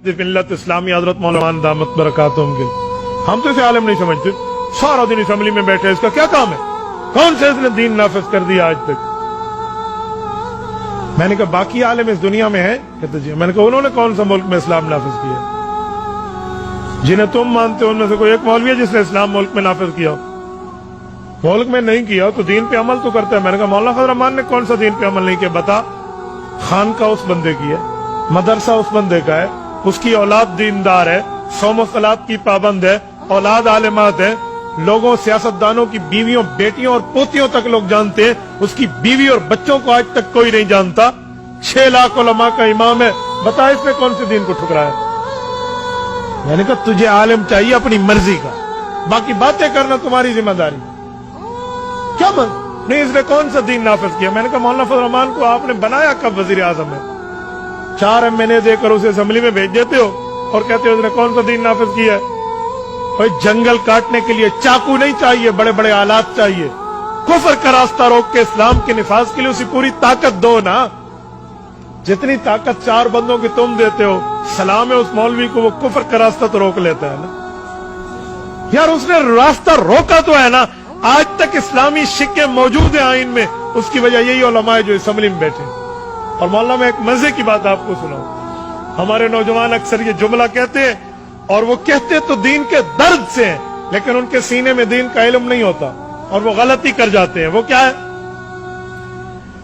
मिल्लत इस्लामी हजरत मौलाना दामत बरकातुहुम के, हम तो इसे आलिम नहीं समझते। सारा दिन असेंबली में बैठे, इसका क्या काम है? कौन से इसने दीन नाफिज कर दिया आज तक? मैंने कहा बाकी आलिम इस दुनिया में है? कहते जी। मैंने कहा उन्होंने कौन सा मुल्क में इस्लाम नाफिज किया? जिन्हें तुम मानते हो उनमें से कोई एक मौलवी है जिसने इस्लाम मुल्क में नाफिज किया? मुल्क में नहीं किया तो दीन पे अमल तो करता है। मैंने कहा मौलाना फजल रहमान ने कौन सा दीन पे अमल नहीं किया? बता। खानका उस बंदे की है, मदरसा उस बंदे का है, उसकी औलाद दीनदार है, सौम सलात की पाबंद है, औलाद आलिमात है, लोगों सियासतदानों की बीवियों, बेटियों और पोतियों तक लोग जानते हैं, उसकी बीवी और बच्चों को आज तक कोई नहीं जानता। 6 लाख उलमा का इमाम है। बता इसने कौन से दीन को ठुकराया? मैंने कहा तुझे आलिम चाहिए अपनी मर्जी का, बाकी बातें करना तुम्हारी जिम्मेदारी। क्या नहीं इसने कौन सा दीन नाफिज किया? मैंने कहा मौलाना फजल रहमान को आपने बनाया कब वजीर आजम है? 4 एमएनए देकर उसे असेंबली में भेज देते हो और कहते हो उसने कौन सा दीन नाफिज किया है? भाई जंगल काटने के लिए चाकू नहीं चाहिए, बड़े बड़े आलात चाहिए। कुफर का रास्ता रोक के इस्लाम के निफाज के लिए उसे पूरी ताकत दो ना। जितनी ताकत 4 बंदों की तुम देते हो, सलाम है उस मौलवी को, वो कुफर का रास्ता तो रोक लेता है ना यार। उसने रास्ता रोका तो है ना। आज तक इस्लामी शिक्के मौजूद है आइन में, उसकी वजह यही उलमा है जो असेंबली में बैठे। और मौलाना मैं एक मजे की बात आपको सुनाऊं। हमारे नौजवान अक्सर ये जुमला कहते हैं, और वो कहते तो दीन के दर्द से हैं, लेकिन उनके सीने में दीन का इल्म नहीं होता और वो गलती कर जाते हैं। वो क्या है?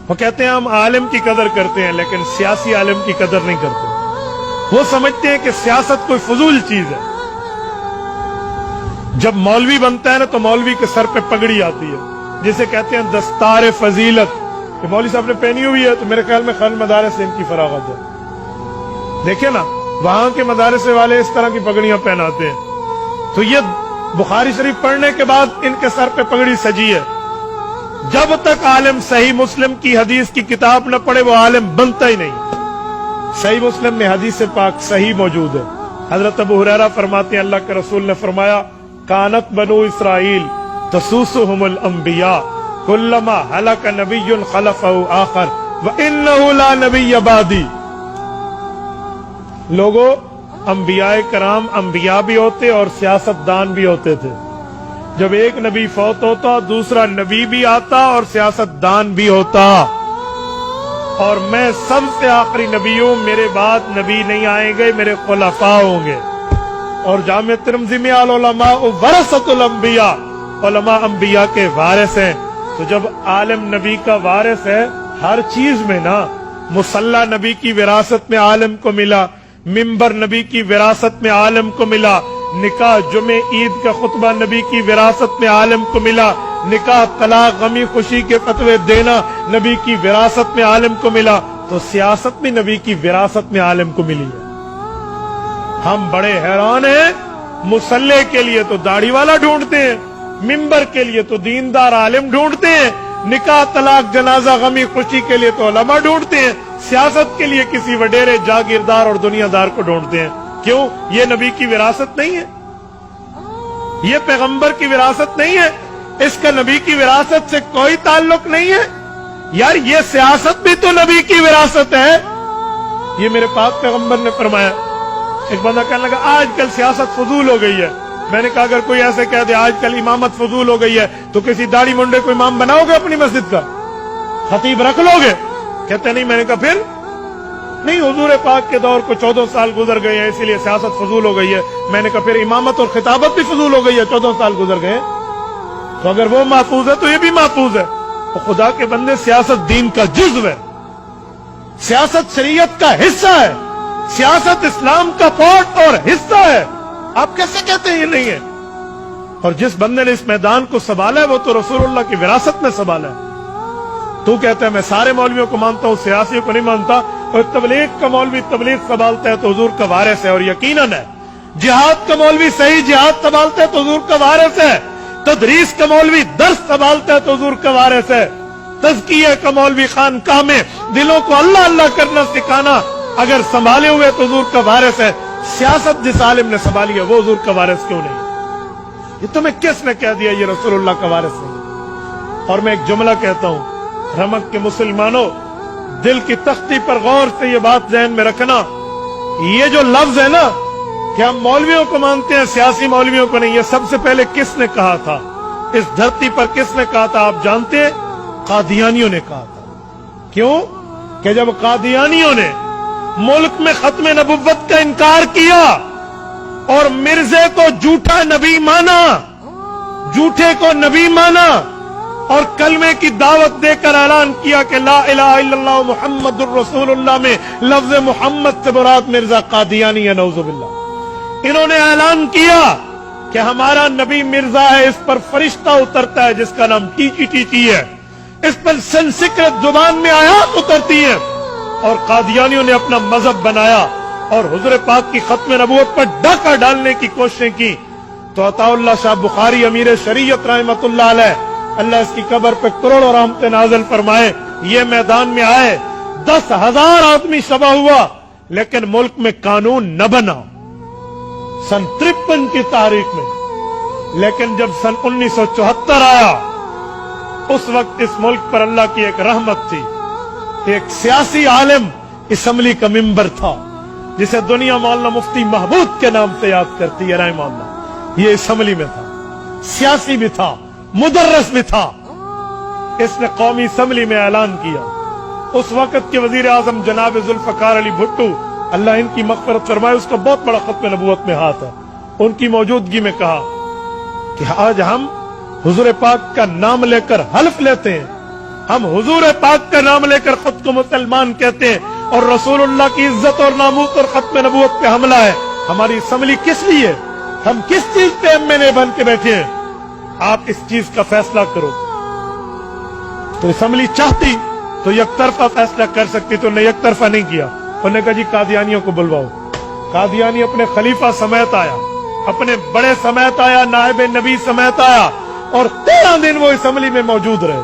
वो कहते हैं हम आलिम की कदर करते हैं लेकिन सियासी आलिम की कदर नहीं करते। वो समझते हैं कि सियासत कोई फजूल चीज है। जब मौलवी बनता है ना तो मौलवी के सर पे पगड़ी आती है, जिसे कहते हैं दस्तार फजीलत। कि मौलवी साहब ने पहनी हुई है तो मेरे ख्याल में खान मदारस से इनकी फरागत है। देखिए ना वहां के मदारस वाले इस तरह की पगड़ियां पहनाते हैं। तो ये बुखारी शरीफ पढ़ने के बाद इनके सर पे पगड़ी सजी है। जब तक आलिम सही मुस्लिम की हदीस की किताब न पढ़े वो आलिम बनता ही नहीं। सही मुस्लिम में हदीस पाक सही मौजूद है। हजरत अबू हुरैरा फरमाते हैं अल्लाह के रसूल ने फरमाया कानत बनु इसराइल तसूसुहुमुल अंबिया कुल्लमा हलक नबियुन खलफहु आखर व इन्नहु ला नबिय्य बादी। लोगों अंबियाए कराम अंबिया भी होते और सियासतदान भी होते थे। जब एक नबी फौत होता दूसरा नबी भी आता और सियासतदान भी होता। और मैं सबसे आखिरी नबी हूं, मेरे बाद नबी नहीं आएंगे, मेरे खुलफा होंगे। और जामे तिरमिज़ी में अल उलमा वरसतुल अंबिया, उलमा अंबिया के वारिस हैं। तो जब आलिम नबी का वारिस है हर चीज में ना, मुसल्ला नबी की विरासत में आलिम को मिला, मिंबर नबी की विरासत में आलिम को मिला, निकाह जुमे ईद का खुतबा नबी की विरासत में आलिम को मिला, निकाह तलाक गमी खुशी के फतवे देना नबी की विरासत में आलिम को मिला। तो सियासत में नबी की विरासत में आलिम को मिली है। हम बड़े हैरान हैं। मुसल्ले के लिए तो दाढ़ी वाला ढूंढते हैं, मिंबर के लिए तो दीनदार आलिम ढूंढते हैं, निकाह तलाक जनाजा गमी खुशी के लिए तो उलमा ढूंढते हैं, सियासत के लिए किसी वडेरे जागीरदार और दुनियादार को ढूंढते हैं। क्यों? ये नबी की विरासत नहीं है, ये पैगंबर की विरासत नहीं है, इसका नबी की विरासत से कोई ताल्लुक नहीं है। यार ये सियासत भी तो नबी की विरासत है। ये मेरे पाक पैगंबर ने फरमाया। एक बंदा कहने लगा आजकल सियासत फजूल हो गई है। मैंने कहा अगर कोई ऐसे कह दे आजकल इमामत फजूल हो गई है तो किसी दाढ़ी मुंडे को इमाम बनाओगे अपनी मस्जिद का? खतीब रख लोगे? कहते नहीं। मैंने कहा फिर नहीं, हुजूर पाक के दौर को 14 साल गुजर गए हैं इसीलिए सियासत फजूल हो गई है। मैंने कहा फिर इमामत और खिताबत भी फजूल हो गई है, 14 साल गुजर गए। तो अगर वो महफूज है तो ये भी महफूज है। तो खुदा के बंदे सियासत दीन का जुज़्व है, सियासत शरीयत का हिस्सा है, सियासत इस्लाम का पार्ट और हिस्सा है। आप कैसे कहते हैं ये नहीं है? और जिस बंदे ने इस मैदान को संभाला है वो तो रसूलुल्लाह की विरासत में संभाला है। तू कहता है मैं सारे मौलवियों को मानता हूं, सियासियों को नहीं मानता। और तबलीग का मौलवी तबलीग संभालता है तो हुजूर का वारिस है और यकीनन है। जिहाद का मौलवी सही जिहाद संभालता है तो हुजूर का वारिस है। तदरीस का मौलवी दर्स संभालता है तो हुजूर का वारिस है। तज़किया का मौलवी खानकाह में दिलों को अल्लाह अल्लाह करना सिखाना अगर संभाले हुए तो हुजूर का वारिस है। सियासत जिस आलिम ने संभाली है वो हुजूर का वारिस क्यों नहीं? ये तुम्हें किसने कह दिया ये रसूलुल्लाह का वारिस नहीं? और मैं एक जुमला कहता हूं, रमक के मुसलमानों, दिल की तख्ती पर गौर से ये बात ज़हन में रखना, ये जो लफ्ज है ना कि हम मौलवियों को मानते हैं, सियासी मौलवियों को नहीं, ये सबसे पहले किसने कहा था, इस धरती पर किसने कहा था आप जानते हैं? कादियानियों ने कहा था। क्यों? कि जब कादियानियों ने मुल्क में खत्म नबुव्वत का इनकार किया और मिर्जे को झूठा नबी माना, झूठे को नबी माना और कलमे की दावत देकर ऐलान किया कि ला इलाहा इल्लल्लाह मुहम्मदुर रसूलुल्लाह में लफ्ज मोहम्मद से मुराद मिर्जा कादियानी है, नऊजुबिल्लाह। इन्होंने ऐलान किया कि हमारा नबी मिर्जा है, इस पर फरिश्ता उतरता है जिसका नाम टीची टीची है, इस पर संस्कृत जुबान में आयात उतरती है। और कादियानियों ने अपना मजहब बनाया और हुजूर पाक की खत्म नबूवत पर डाका डालने की कोशिशें की। तो अताउल्लाह शाह बुखारी अमीर शरीयत रहमतुल्लाह अलैह, अल्लाह इसकी कब्र पे करोड़ों रहमतें नाज़िल फरमाए, ये मैदान में आए, 10,000 आदमी सभा हुआ, लेकिन मुल्क में कानून न बना सन 53 की तारीख में। लेकिन जब सन 1974 आया, उस वक्त इस मुल्क पर अल्लाह की एक रहमत थी। एक सियासी आलिम असम्बली का मिंबर था, जिसे दुनिया मौलाना मुफ्ती महबूब के नाम से याद करती है रहमतुल्लाह। ये असम्बली में था, सियासी भी था, मुदर्रस भी था। इसने कौमी असम्बली में ऐलान किया। उस वक्त के वजीर आजम जनाब जुल्फकार अली भुट्टो, अल्लाह इनकी मग़फ़िरत फरमाए, उसका बहुत बड़ा खत्म नबूवत में हाथ है। उनकी मौजूदगी में कहा कि आज हम हुजूर पाक का नाम लेकर हल्फ लेते हैं, हम हुजूर पाक का नाम लेकर खुद को मुसलमान कहते हैं, और रसूलुल्लाह की इज्जत और नामूस और खत्म नबूवत पे हमला है। हमारी असम्बली किस लिए, हम किस चीज पे एमएनए बन के बैठे हैं? आप इस चीज का फैसला करो। तो असम्बली चाहती तो एक तरफा फैसला कर सकती, तो उन्हें एक तरफा नहीं किया। उन्होंने कहा जी कादियानियों को बुलवाओ। कादियानी अपने खलीफा समेत आया, अपने बड़े समेत आया, नायब नबी समेत आया, और 13 दिन वो असम्बली में मौजूद रहे।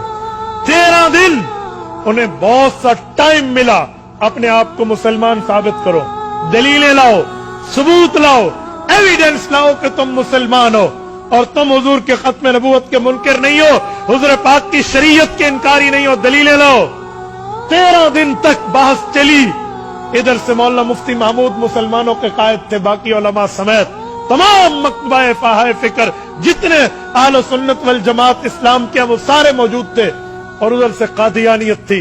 13 दिन उन्हें बहुत सा टाइम मिला, अपने आप को मुसलमान साबित करो, दलीलें लाओ, सबूत लाओ, एविडेंस लाओ कि तुम मुसलमान हो और तुम हुजूर के खत्म नबूवत के मुनकर नहीं हो, हुजूर पाक की शरीयत के इनकारी नहीं हो, दलीलें लाओ। 13 दिन तक बहस चली। इधर से मौलाना मुफ्ती महमूद मुसलमानों के कायद थे, बाकी उलमा समेत तमाम मकतबाए फाहाए फिक्र जितने अहले सुन्नत वल जमात इस्लाम के वो सारे मौजूद थे, और उधर से कादियानियत थी।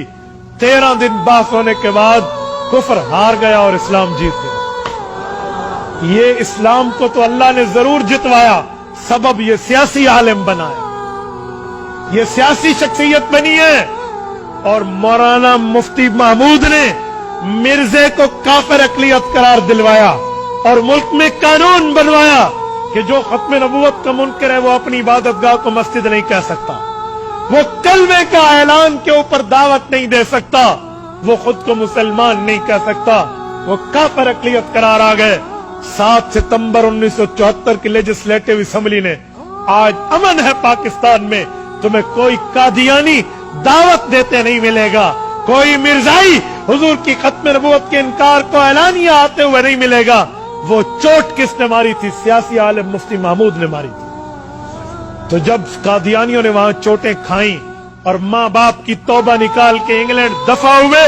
13 दिन बहस होने के बाद कुफ्र हार गया और इस्लाम जीत गया। ये इस्लाम को तो अल्लाह ने जरूर जितवाया, सबब ये सियासी आलिम बना है, ये सियासी शख्सियत बनी है। और मौलाना मुफ्ती महमूद ने मिर्जे को काफिर अकलियत करार दिलवाया और मुल्क में कानून बनवाया कि जो खत्म नबूवत का मुनकर है वो अपनी इबादतगाह को मस्जिद नहीं कह सकता, वो कलमे का ऐलान के ऊपर दावत नहीं दे सकता, वो खुद को मुसलमान नहीं कह सकता, वो काफिर अकलियत करार आ गए। 7 सितंबर 1974 की लेजिस्लेटिव असम्बली ने, आज अमन है पाकिस्तान में, तुम्हें कोई कादियानी दावत देते नहीं मिलेगा, कोई मिर्जाई हुजूर की खत्म नबूवत के इनकार को ऐलानिया आते हुए नहीं मिलेगा। वो चोट किसने मारी थी? सियासी आलिम मुफ्ती महमूद ने मारी थी। तो जब कादियानियों ने वहां चोटें खाई और माँ बाप की तौबा निकाल के इंग्लैंड दफा हुए,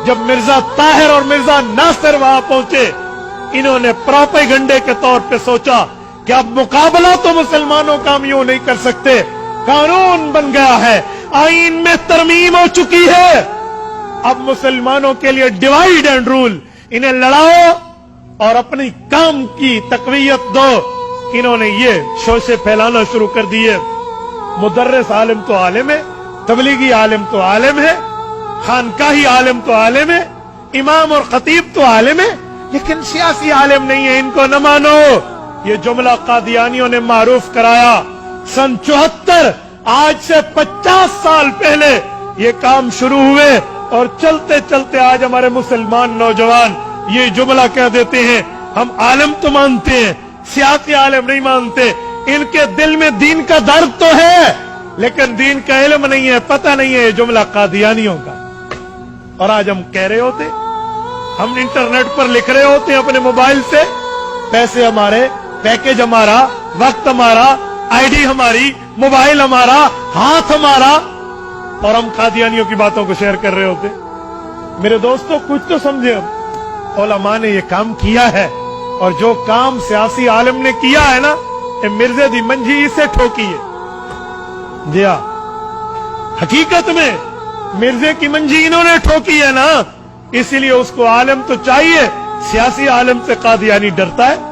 जब मिर्जा ताहिर और मिर्जा नासिर वहां पहुंचे, इन्होंने प्रोपेगंडे के तौर पे सोचा कि अब मुकाबला तो मुसलमानों का हम यूं नहीं कर सकते, कानून बन गया है, आईन में तरमीम हो चुकी है, अब मुसलमानों के लिए डिवाइड एंड रूल, इन्हें लड़ाओ और अपनी काम की तकवीयत दो। इन्होंने ये शोशे फैलाना शुरू कर दिए। मुदर्रिस आलिम तो आलिम है, तबलीगी आलिम तो आलिम है, खानकाही आलिम तो आलिम है, इमाम और खतीब तो आलिम है, लेकिन सियासी आलिम नहीं है, इनको न मानो। ये जुमला कादियानियों ने मारूफ कराया। सन 74, आज से 50 साल पहले ये काम शुरू हुए, और चलते चलते आज हमारे मुसलमान नौजवान ये जुमला कह देते हैं, हम आलिम तो मानते हैं, सियासी आलिम नहीं मानते। इनके दिल में दीन का दर्द तो है, लेकिन दीन का इल्म नहीं है, पता नहीं है ये जुमला कादियानियों का। और आज हम कह रहे होते, हम इंटरनेट पर लिख रहे होते हैं अपने मोबाइल से, पैसे हमारे, पैकेज हमारा, वक्त हमारा, आईडी हमारी, मोबाइल हमारा, हाथ हमारा, और हम कादियानियों की बातों को शेयर कर रहे होते। मेरे दोस्तों कुछ तो समझे हम। उलमा ने ये काम किया है, और जो काम सियासी आलम ने किया है ना, ये मिर्जे दी मंजी इसे ठोकी है। जी हाँ, हकीकत में मिर्जे की मंजी इन्होंने ठोकी है ना, इसीलिए उसको आलम तो चाहिए, सियासी आलम से कादियानी डरता है।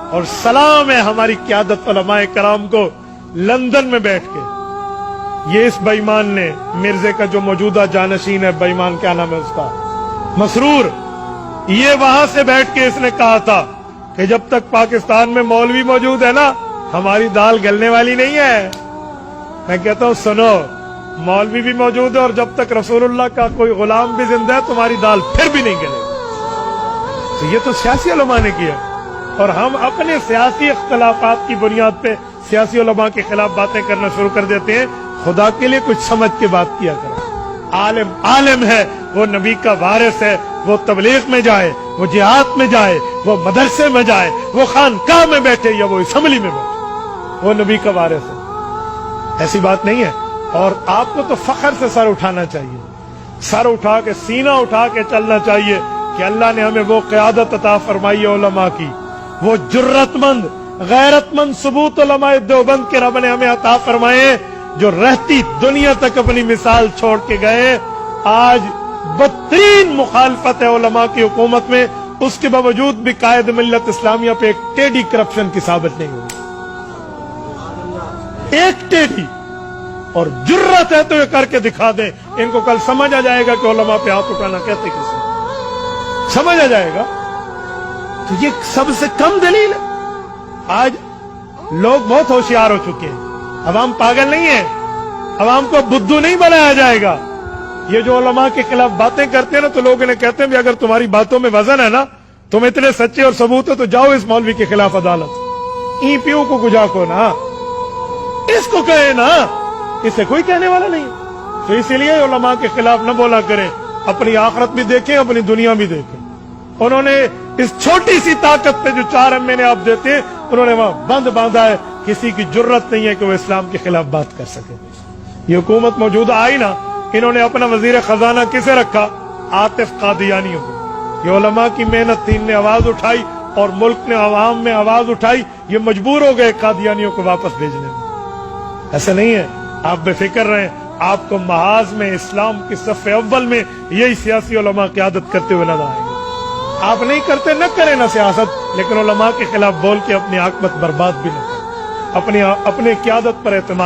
और सलाम है हमारी क़यादत उलमाए कराम को, लंदन में बैठ के ये इस बेईमान ने, मिर्जे का जो मौजूदा जानशीन है, बेईमान क्या नाम है उसका, मसरूर, ये वहां से बैठ के इसने कहा था कि जब तक पाकिस्तान में मौलवी मौजूद है ना, हमारी दाल गलने वाली नहीं है। मैं कहता हूं सुनो, मौलवी भी मौजूद है और जब तक रसूलुल्लाह का कोई गुलाम भी जिंदा है, तुम्हारी दाल फिर भी नहीं गलेगी। तो ये तो सियासी उलमा ने किया, और हम अपने सियासी इख्तलाफात की बुनियाद पे सियासी उलमा के खिलाफ बातें करना शुरू कर देते हैं। खुदा के लिए कुछ समझ के बात किया करो। आलिम आलिम है, वो नबी का वारिस है, वो तबलीग में जाए, वो जिहाद में जाए, वो मदरसे में जाए, वो खानकाह में बैठे या वो असेंबली में बैठे, वो नबी का वारिस है। ऐसी बात नहीं है। और आपको तो फख्र से सर उठाना चाहिए, सर उठा के, सीना उठा के चलना चाहिए कि अल्लाह ने हमें वो क़यादत अता फरमाई है उलमा की, वो जुर्रतमंद गैरतमंद सबूत उलमाए देवबंद के रब ने हमें अता फरमाए, जो रहती दुनिया तक अपनी मिसाल छोड़ के गए। आज बदतरीन मुखालफत है उलमा की हुकूमत में, उसके बावजूद भी कायद मिल्लत इस्लामिया पे एक टेढ़ी करप्शन की साबित नहीं हुई, एक टेढ़ी। और जुर्रत है तो ये करके दिखा दे, इनको कल समझ आ जाएगा कि उलमा पे हाथ उठाना कहते किसे, समझ आ जाएगा। तो ये सबसे कम दलील है। आज लोग बहुत होशियार हो चुके हैं, अवाम पागल नहीं है, अवाम को बुद्धू नहीं बनाया जाएगा। ये जो उलमा के खिलाफ बातें करते हैं ना, तो लोग इन्हें कहते हैं भी अगर तुम्हारी बातों में वजन है ना, तुम इतने सच्चे और सबूत हो, तो जाओ इस मौलवी के खिलाफ अदालत, ईपीओ को गुजाको ना, इसको कहे ना, इसे कोई कहने वाला नहीं। तो इसीलिए उलमा के खिलाफ न बोला करें, अपनी आखिरत भी देखें, अपनी दुनिया भी देखें। उन्होंने इस छोटी सी ताकत पे जो 4 महीने आप देते हैं, उन्होंने वहां बंद बांधा है, किसी की जुर्रत नहीं है कि वो इस्लाम के खिलाफ बात कर सके। ये हुकूमत मौजूदा आई ना, इन्होंने अपना वजीर खजाना किसे रखा, आतिफ कादियानियों को। ये उलमा की मेहनत थी, इनने आवाज उठाई और मुल्क ने अवाम में आवाज उठाई, ये मजबूर हो गए कादियानियों को वापस भेजने में। ऐसा नहीं है, आप बेफिक्र रहें, आपको महाज में इस्लाम की सफ़े अव्वल में यही सियासी उलमा क़यादत करते हुए नजर आएंगे। आप नहीं करते, न करें ना सियासत, लेकिन उलमा के खिलाफ बोल के अपनी आकमत बर्बाद भी न करें, अपने क़यादत पर एतमाद